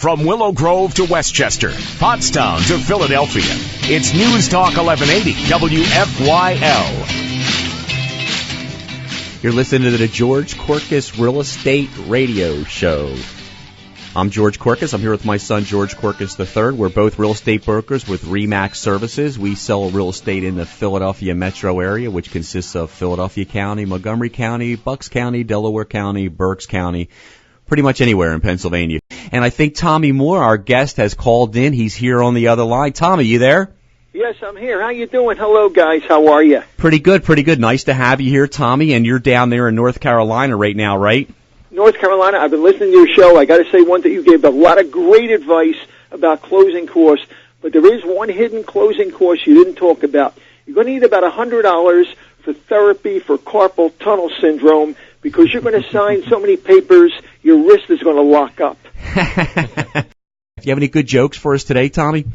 From Willow Grove to Westchester, Pottstown to Philadelphia, it's News Talk 1180 WFYL. You're listening to the George Korkus Real Estate Radio Show. I'm George Korkus. I'm here with my son, George Korkus III. We're both real estate brokers with RE/MAX Services. We sell real estate in the Philadelphia metro area, which consists of Philadelphia County, Montgomery County, Bucks County, Delaware County, Berks County, pretty much anywhere in Pennsylvania. And I think Tommy Moore, our guest, has called in. He's here on the other line. Tommy, you there? Yes, I'm here. How you doing? Hello, guys. How are you? Pretty good, pretty good. Nice to have you here, Tommy. And you're down there in North Carolina right now, right? North Carolina. I've been listening to your show. I got to say one thing. You gave a lot of great advice about closing costs, but there is one hidden closing cost you didn't talk about. You're going to need about $100 for therapy for carpal tunnel syndrome because you're going to sign so many papers, your wrist is going to lock up. Do you have any good jokes for us today, Tommy?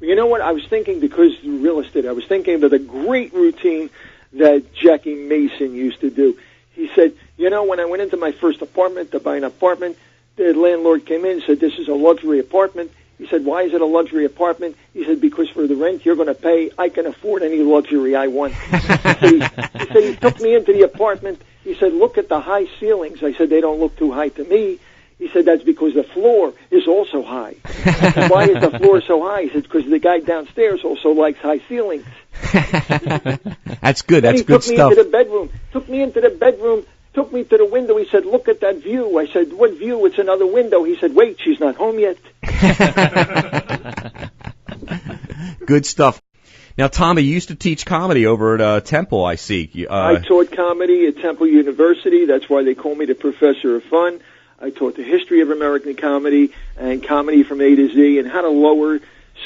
Well, you know what? I was thinking, because of real estate, I was thinking about a great routine that Jackie Mason used to do. He said, you know, when I went into my first apartment to buy an apartment, the landlord came in and said, this is a luxury apartment. He said, why is it a luxury apartment? He said, because for the rent you're going to pay, I can afford any luxury I want. He said, he took me into the apartment. He said, look at the high ceilings. I said, they don't look too high to me. He said, that's because the floor is also high. I said, why is the floor so high? He said, because the guy downstairs also likes high ceilings. That's good. That's good stuff. He took me into the bedroom, took me to the window. He said, look at that view. I said, what view? It's another window. He said, wait, she's not home yet. Good stuff. Now, Tommy, you used to teach comedy over at Temple, I see. I taught comedy at Temple University. That's why they call me the Professor of Fun. I taught the history of American comedy and comedy from A to Z and how to lower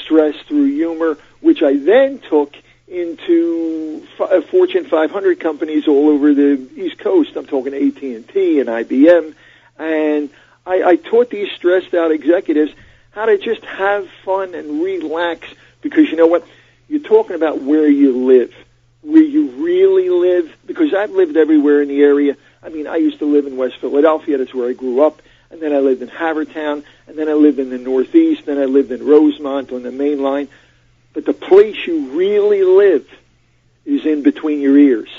stress through humor, which I then took into Fortune 500 companies all over the East Coast. I'm talking AT&T and IBM. And I taught these stressed-out executives how to just have fun and relax, because you know what? You're talking about where you live, where you really live, because I've lived everywhere in the area. I mean, I used to live in West Philadelphia. That's where I grew up. And then I lived in Havertown. And then I lived in the Northeast. Then I lived in Rosemont on the main line. But the place you really live is in between your ears.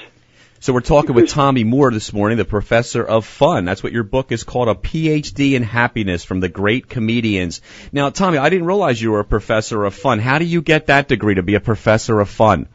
So we're talking with Tommy Moore this morning, the Professor of Fun. That's what your book is called, A PhD in Happiness from the Great Comedians. Now, Tommy, I didn't realize you were a Professor of Fun. How do you get that degree to be a Professor of Fun?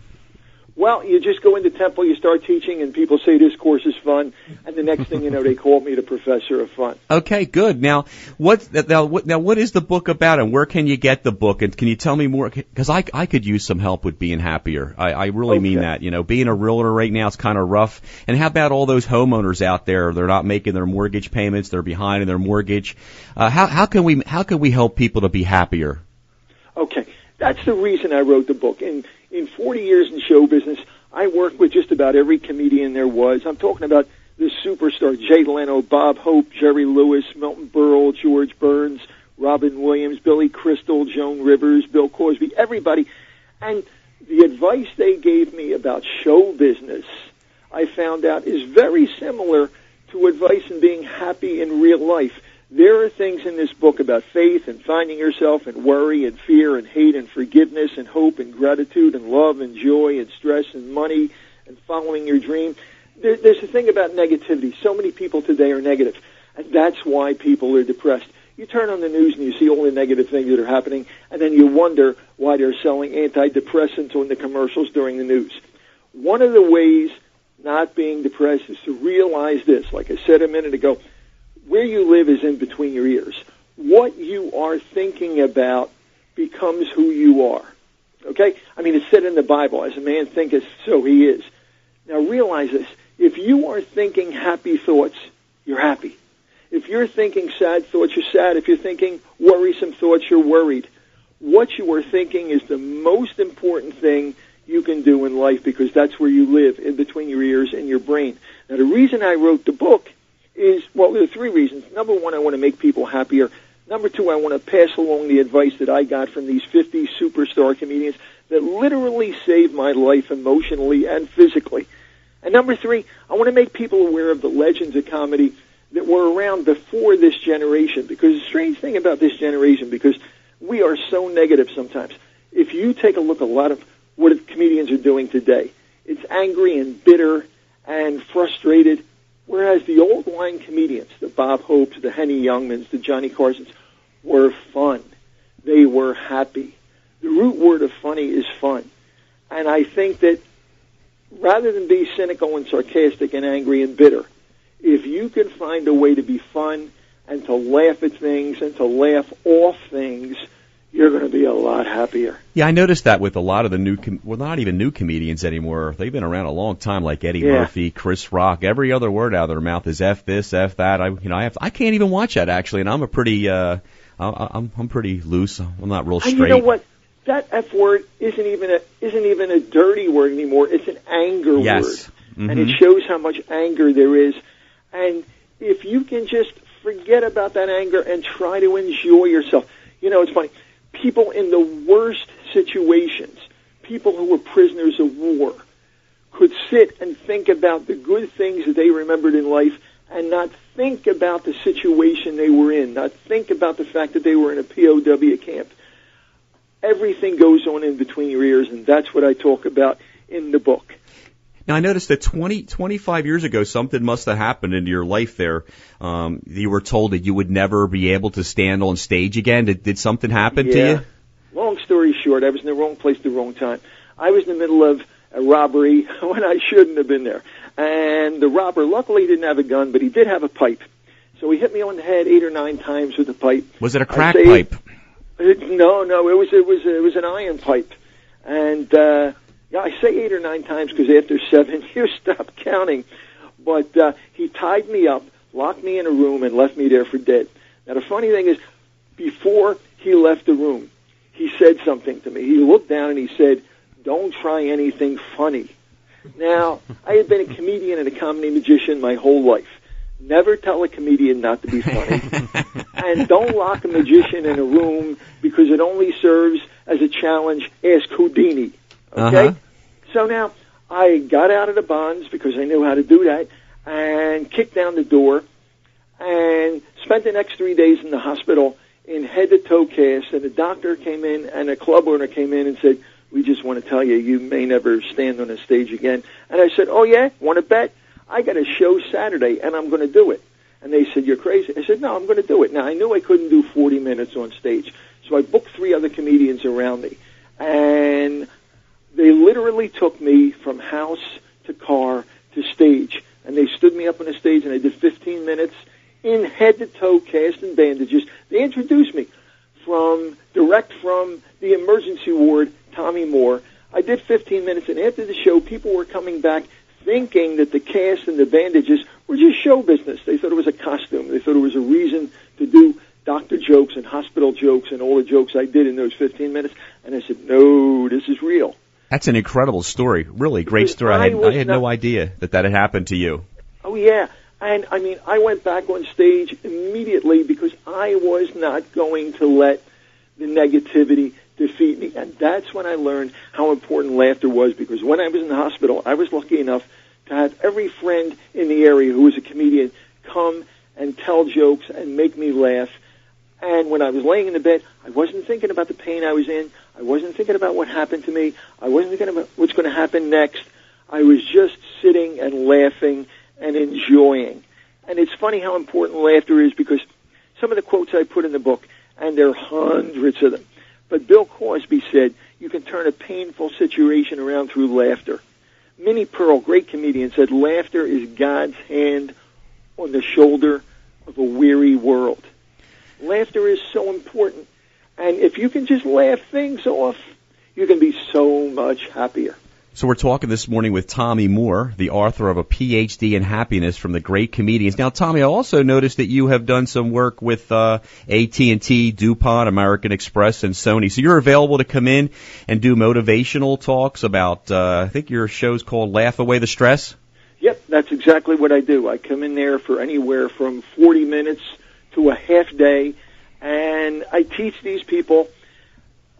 Well, you just go into Temple, you start teaching, and people say this course is fun, and the next thing you know, they call me the Professor of Fun. Okay, good. Now, what is the book about, and where can you get the book? And can you tell me more? Because I could use some help with being happier. I really mean that. You know, being a realtor right now is kind of rough. And how about all those homeowners out there? They're not making their mortgage payments. They're behind in their mortgage. How can we help people to be happier? Okay, that's the reason I wrote the book. In 40 years in show business, I worked with just about every comedian there was. I'm talking about the superstar, Jay Leno, Bob Hope, Jerry Lewis, Milton Berle, George Burns, Robin Williams, Billy Crystal, Joan Rivers, Bill Cosby, everybody. And the advice they gave me about show business, I found out, is very similar to advice in being happy in real life. There are things in this book about faith and finding yourself and worry and fear and hate and forgiveness and hope and gratitude and love and joy and stress and money and following your dream. There's a thing about negativity. So many people today are negative, and that's why people are depressed. You turn on the news and you see all the negative things that are happening, and then you wonder why they're selling antidepressants on the commercials during the news. One of the ways not being depressed is to realize this. Like I said a minute ago, where you live is in between your ears. What you are thinking about becomes who you are. Okay? I mean, it's said in the Bible, as a man thinketh, so he is. Now realize this. If you are thinking happy thoughts, you're happy. If you're thinking sad thoughts, you're sad. If you're thinking worrisome thoughts, you're worried. What you are thinking is the most important thing you can do in life, because that's where you live, in between your ears and your brain. Now, the reason I wrote the book is, well, there are three reasons. Number one, I want to make people happier. Number two, I want to pass along the advice that I got from these 50 superstar comedians that literally saved my life emotionally and physically. And number three, I want to make people aware of the legends of comedy that were around before this generation. Because the strange thing about this generation, because we are so negative sometimes, if you take a look at a lot of what comedians are doing today, it's angry and bitter and frustrated, whereas the old line comedians, the Bob Hopes, the Henny Youngmans, the Johnny Carsons, were fun. They were happy. The root word of funny is fun. And I think that rather than be cynical and sarcastic and angry and bitter, if you can find a way to be fun and to laugh at things and to laugh off things, you're going to be a lot happier. Yeah, I noticed that with a lot of the not even new comedians anymore. They've been around a long time, like Eddie Murphy, Chris Rock. Every other word out of their mouth is F this, F that. I can't even watch that, actually, and I'm a pretty, I'm pretty loose. I'm not real straight. And you know what? That F word isn't even a dirty word anymore. It's an anger word. Mm-hmm. And it shows how much anger there is. And if you can just forget about that anger and try to enjoy yourself. You know, it's funny. People in the worst situations, people who were prisoners of war, could sit and think about the good things that they remembered in life and not think about the situation they were in, not think about the fact that they were in a POW camp. Everything goes on in between your ears, and that's what I talk about in the book. Now, I noticed that 25 years ago, something must have happened in your life there. You were told that you would never be able to stand on stage again. Did something happen to you? Long story short, I was in the wrong place at the wrong time. I was in the middle of a robbery when I shouldn't have been there. And the robber, luckily, didn't have a gun, but he did have a pipe. So he hit me on the head 8 or 9 times with the pipe. Was it a crack pipe? No, it was an iron pipe. And yeah, I say 8 or 9 times because after 7, you stop counting. But he tied me up, locked me in a room, and left me there for dead. Now, the funny thing is, before he left the room, he said something to me. He looked down and he said, "Don't try anything funny." Now, I had been a comedian and a comedy magician my whole life. Never tell a comedian not to be funny. And don't lock a magician in a room because it only serves as a challenge. Ask Houdini. Okay? Uh-huh. So now, I got out of the bonds because I knew how to do that and kicked down the door and spent the next 3 days in the hospital in head-to-toe cast. And the doctor came in and a club owner came in and said, "We just want to tell you, you may never stand on a stage again." And I said, "Oh, yeah? Want to bet? I got a show Saturday, and I'm going to do it." And they said, "You're crazy." I said, "No, I'm going to do it." Now, I knew I couldn't do 40 minutes on stage, so I booked 3 other comedians around me. And they literally took me from house to car to stage. And they stood me up on the stage, and I did 15 minutes in head-to-toe cast and bandages. They introduced me direct from the emergency ward, Tommy Moore. I did 15 minutes, and after the show, people were coming back thinking that the cast and the bandages were just show business. They thought it was a costume. They thought it was a reason to do doctor jokes and hospital jokes and all the jokes I did in those 15 minutes. And I said, "No, this is real." That's an incredible story. Really great story. I had no idea that had happened to you. Oh, yeah. And, I mean, I went back on stage immediately because I was not going to let the negativity defeat me. And that's when I learned how important laughter was, because when I was in the hospital, I was lucky enough to have every friend in the area who was a comedian come and tell jokes and make me laugh. And when I was laying in the bed, I wasn't thinking about the pain I was in. I wasn't thinking about what happened to me. I wasn't thinking about what's going to happen next. I was just sitting and laughing and enjoying. And it's funny how important laughter is, because some of the quotes I put in the book, and there are hundreds of them, but Bill Cosby said, "You can turn a painful situation around through laughter." Minnie Pearl, great comedian, said, "Laughter is God's hand on the shoulder of a weary world." Laughter is so important. And if you can just laugh things off, you can be so much happier. So we're talking this morning with Tommy Moore, the author of a PhD in happiness from the great comedians. Now, Tommy, I also noticed that you have done some work with AT&T, DuPont, American Express, and Sony. So you're available to come in and do motivational talks about, I think your show's called Laugh Away the Stress? Yep, that's exactly what I do. I come in there for anywhere from 40 minutes to a half day, and I teach these people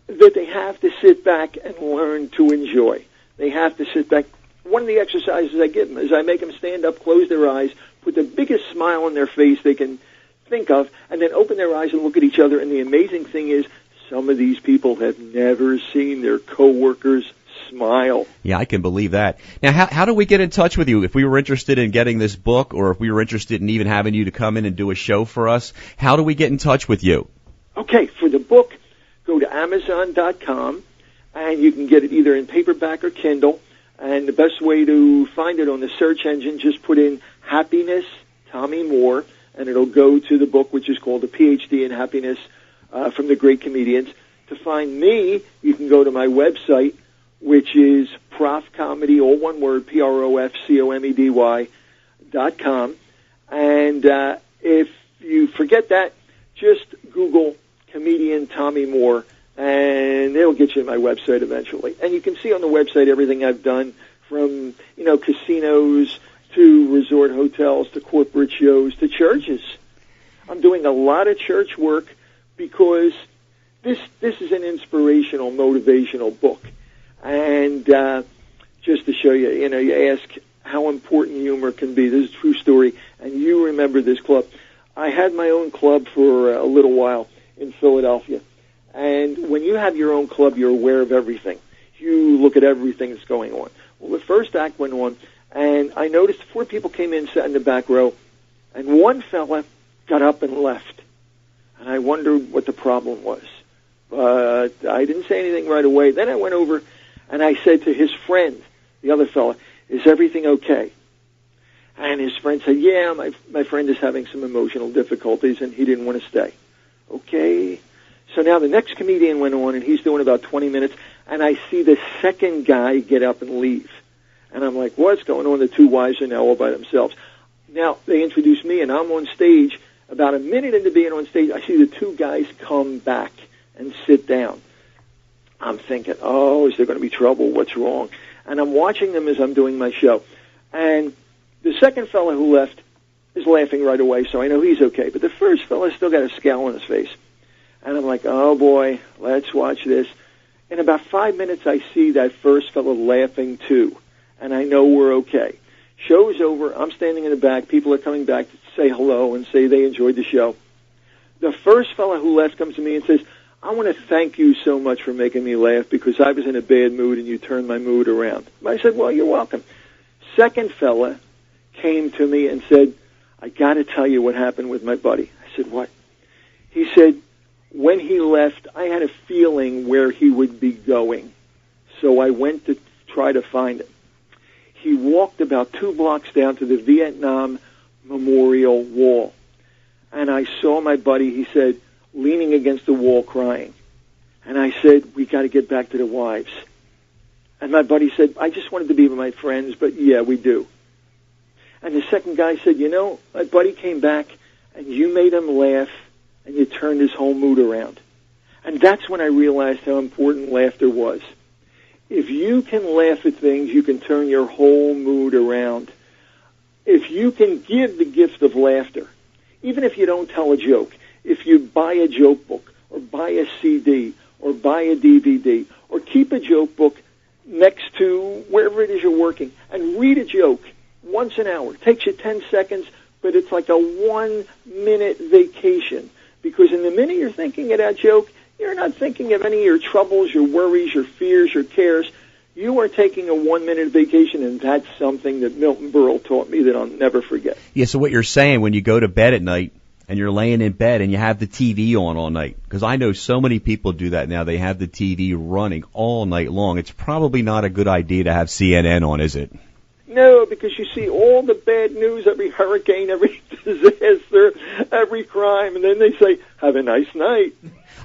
that they have to sit back and learn to enjoy. They have to sit back. One of the exercises I give them is I make them stand up, close their eyes, put the biggest smile on their face they can think of, and then open their eyes and look at each other. And the amazing thing is, some of these people have never seen their coworkers smile. Yeah, I can believe that. Now, how do we get in touch with you? If we were interested in getting this book, or if we were interested in even having you to come in and do a show for us, how do we get in touch with you? Okay, for the book, go to Amazon.com, and you can get it either in paperback or Kindle. And the best way to find it on the search engine, just put in Happiness, Tommy Moore, and it'll go to the book, which is called A PhD in Happiness from the Great Comedians. To find me, you can go to my website, which is profcomedy, all one word, PROFCOMEDY.com. And if you forget that, just Google comedian Tommy Moore, and it'll get you to my website eventually. And you can see on the website everything I've done, from, casinos to resort hotels to corporate shows to churches. I'm doing a lot of church work because this is an inspirational, motivational book. And just to show you, you ask how important humor can be. This is a true story, and you remember this club. I had my own club for a little while in Philadelphia. And when you have your own club, you're aware of everything. You look at everything that's going on. Well, the first act went on, and I noticed 4 people came in, sat in the back row, and one fella got up and left. And I wondered what the problem was. But I didn't say anything right away. Then I went over, and I said to his friend, the other fella, "Is everything okay?" And his friend said, "Yeah, my friend is having some emotional difficulties, and he didn't want to stay." Okay. So now the next comedian went on, and he's doing about 20 minutes, and I see the second guy get up and leave. And I'm like, what's going on? The 2 wives are now all by themselves. Now, they introduce me, and I'm on stage. About a minute into being on stage, I see the 2 guys come back and sit down. I'm thinking, oh, is there going to be trouble? What's wrong? And I'm watching them as I'm doing my show. And the second fellow who left is laughing right away, so I know he's okay. But the first fellow still got a scowl on his face. And I'm like, oh, boy, let's watch this. In about 5 minutes, I see that first fellow laughing, too. And I know we're okay. Show's over. I'm standing in the back. People are coming back to say hello and say they enjoyed the show. The first fellow who left comes to me and says, I want to thank you so much for making me laugh because I was in a bad mood and you turned my mood around. I said, well, you're welcome. Second fella came to me and said, I got to tell you what happened with my buddy. I said, what? He said, when he left, I had a feeling where he would be going. So I went to try to find him. He walked about 2 blocks down to the Vietnam Memorial Wall. And I saw my buddy, he said, leaning against the wall crying. And I said, we got to get back to the wives. And my buddy said, I just wanted to be with my friends, but yeah, we do. And the second guy said, my buddy came back and you made him laugh and you turned his whole mood around. And that's when I realized how important laughter was. If you can laugh at things, you can turn your whole mood around. If you can give the gift of laughter, even if you don't tell a joke, if you buy a joke book or buy a CD or buy a DVD or keep a joke book next to wherever it is you're working and read a joke once an hour. It takes you 10 seconds, but it's like a 1-minute vacation. Because in the minute you're thinking of that joke, you're not thinking of any of your troubles, your worries, your fears, your cares. You are taking a 1-minute vacation, and that's something that Milton Berle taught me that I'll never forget. Yeah, so what you're saying, when you go to bed at night and you're laying in bed and you have the TV on all night, because I know so many people do that now. They have the TV running all night long. It's probably not a good idea to have CNN on, is it? No, because you see all the bad news, every hurricane, every disaster, every crime, and then they say, have a nice night.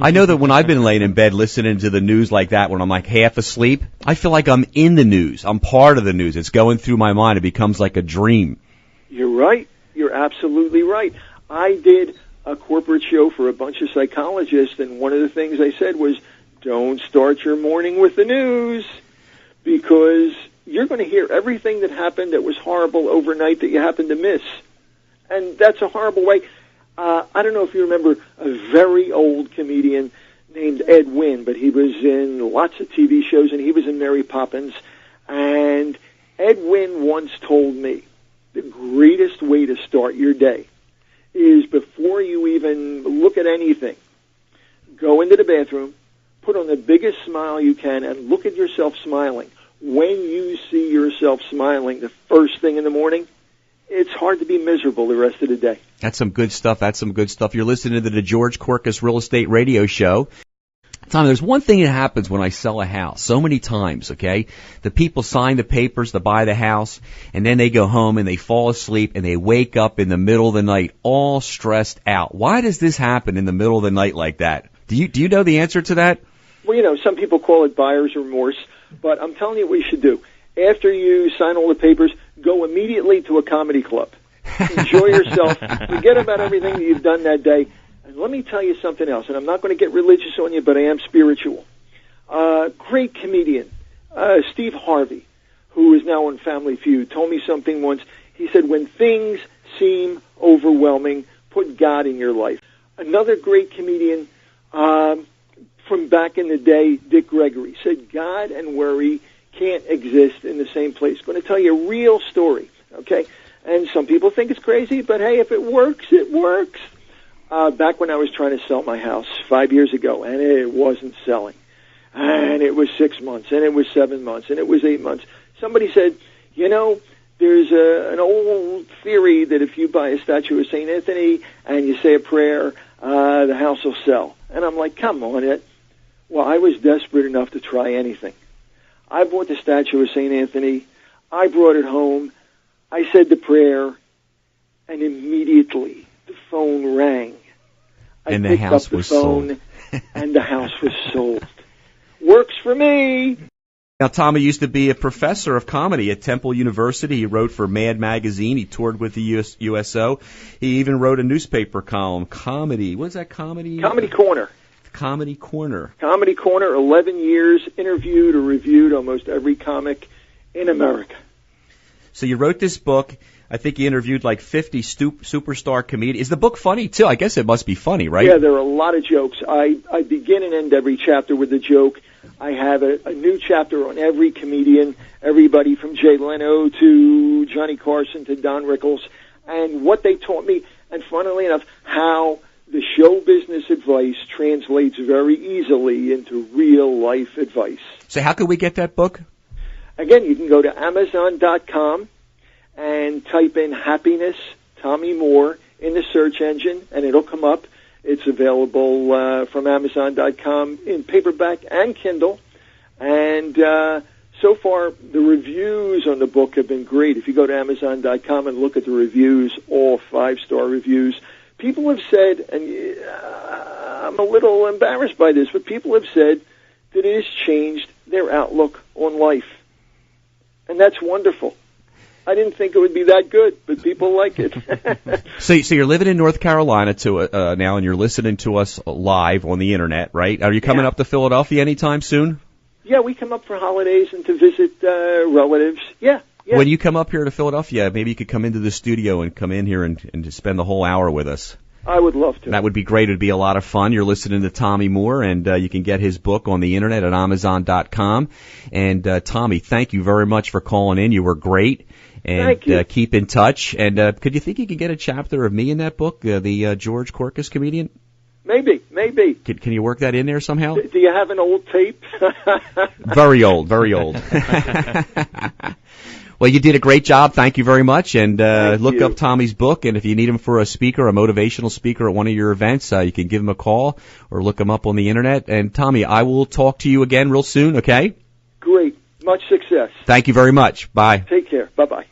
I know that when I've been laying in bed listening to the news like that, when I'm like half asleep, I feel like I'm in the news. I'm part of the news. It's going through my mind. It becomes like a dream. You're right. You're absolutely right. I did a corporate show for a bunch of psychologists, and one of the things I said was, don't start your morning with the news, because you're going to hear everything that happened that was horrible overnight that you happened to miss. And that's a horrible way. I don't know if you remember a very old comedian named Ed Wynn, but he was in lots of TV shows, and he was in Mary Poppins. And Ed Wynn once told me, the greatest way to start your day is before you even look at anything, go into the bathroom, put on the biggest smile you can, and look at yourself smiling. When you see yourself smiling the first thing in the morning, it's hard to be miserable the rest of the day. That's some good stuff. You're listening to the George Korkus Real Estate Radio Show. Tom, there's one thing that happens when I sell a house so many times, okay? The people sign the papers to buy the house, and then they go home and they fall asleep and they wake up in the middle of the night all stressed out. Why does this happen in the middle of the night like that? Do you know the answer to that? Well, some people call it buyer's remorse, but I'm telling you what you should do. After you sign all the papers, go immediately to a comedy club. Enjoy yourself. Forget about everything that you've done that day. And let me tell you something else, and I'm not going to get religious on you, but I am spiritual. Great comedian, Steve Harvey, who is now on Family Feud, told me something once. He said, when things seem overwhelming, put God in your life. Another great comedian from back in the day, Dick Gregory, said God and worry can't exist in the same place. I'm going to tell you a real story, okay? And some people think it's crazy, but hey, if it works, it works. Back when I was trying to sell my house 5 years ago, and it wasn't selling, and it was 6 months, and it was 7 months, and it was 8 months, somebody said, there's an old theory that if you buy a statue of St. Anthony and you say a prayer, the house will sell. And I'm like, come on, it. Well, I was desperate enough to try anything. I bought the statue of St. Anthony. I brought it home. I said the prayer, and immediately the phone rang. And the house was sold. And the house was sold. Works for me. Now, Tommy used to be a professor of comedy at Temple University. He wrote for Mad Magazine. He toured with the USO. He even wrote a newspaper column, comedy. What is that, comedy? Comedy Corner. Comedy Corner. Comedy Corner, 11 years, interviewed or reviewed almost every comic in America. So you wrote this book. I think you interviewed like 50 superstar comedians. Is the book funny, too? I guess it must be funny, right? Yeah, there are a lot of jokes. I begin and end every chapter with a joke. I have a new chapter on every comedian, everybody from Jay Leno to Johnny Carson to Don Rickles, and what they taught me, and funnily enough, how the show business advice translates very easily into real-life advice. So how could we get that book? Again, you can go to Amazon.com and type in happiness, Tommy Moore, in the search engine, and it'll come up. It's available from Amazon.com in paperback and Kindle. And so far, the reviews on the book have been great. If you go to Amazon.com and look at the reviews, all 5-star reviews, people have said, and I'm a little embarrassed by this, but people have said that it has changed their outlook on life. And that's wonderful. I didn't think it would be that good, but people like it. So you're living in North Carolina now, and you're listening to us live on the Internet, right? Are you coming up to Philadelphia anytime soon? Yeah, we come up for holidays and to visit relatives. Yeah. When you come up here to Philadelphia, maybe you could come into the studio and come in here and just spend the whole hour with us. I would love to. That would be great. It would be a lot of fun. You're listening to Tommy Moore, and you can get his book on the Internet at Amazon.com. And Tommy, thank you very much for calling in. You were great. And keep in touch. And could you think you could get a chapter of me in that book, the George Korkus comedian? Maybe. Can you work that in there somehow? Do you have an old tape? Very old. Well, you did a great job. Thank you very much. And look up Tommy's book. And if you need him for a speaker, a motivational speaker at one of your events, you can give him a call or look him up on the Internet. And Tommy, I will talk to you again real soon, okay? Great. Much success. Thank you very much. Bye. Take care. Bye-bye.